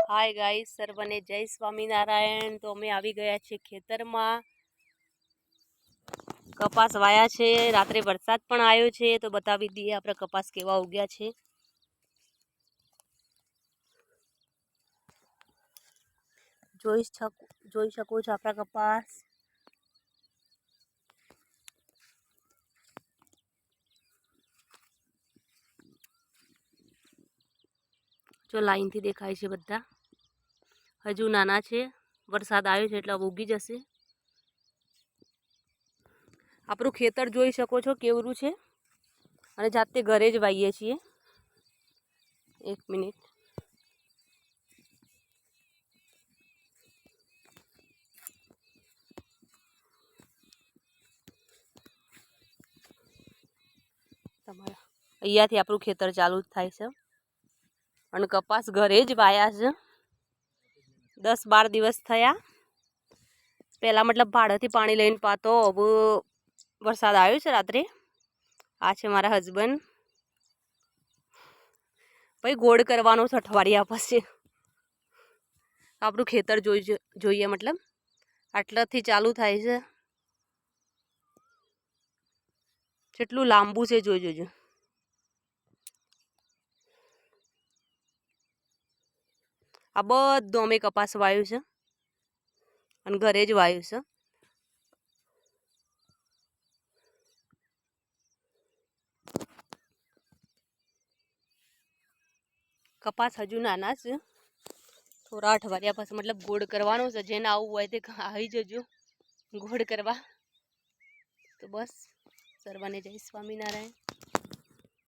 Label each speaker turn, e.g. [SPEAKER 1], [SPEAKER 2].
[SPEAKER 1] Hi guys, सर्वने जय स्वामीनारायण। तो अमे આવી ગયા છે ખેતરમાં। કપાસ વાયા છે, રાત્રે વરસાદ પણ આવ્યો છે તો બતાવી દઈએ આપણે કપાસ કેવા ઉગ્યા છે। જોઈ શકો છો આપણા કપાસ। જો લાઈનથી દેખાય છે બધા। હજુ નાના છે, વરસાદ આવ્યો છે એટલે ઉગી જશે। આપણું ખેતર જોઈ શકો છો કેવરું છે અને જાતે ઘરે જ વાઈએ છીએ। એક મિનિટ, તમારા અહીંયાથી આપણું ખેતર ચાલુ થાય છે અને કપાસ ઘરે જ વાયા છે। 10-12 દિવસ થયા। પહેલાં મતલબ ભાડેથી પાણી લઈને પાતો, હવે વરસાદ આવ્યો છે રાત્રે। આ છે મારા હસબન્ડ। ભાઈ ગોળ કરવાનો છે અઠવાડિયા પછી। આપણું ખેતર જોઈએ મતલબ આટલાથી ચાલુ થાય છે। કેટલું લાંબુ છે જોજો। આ બધું અમે કપાસ વાયું છે અને ઘરે જ વાયું છે। કપાસ હજુ નાના છે, થોડા અઠવાડિયા પછી મતલબ ગોળ કરવાનો છે। જેને આવવું હોય તે આવી જજો ગોળ કરવા। તો બસ, સર્વને જય સ્વામિનારાયણ।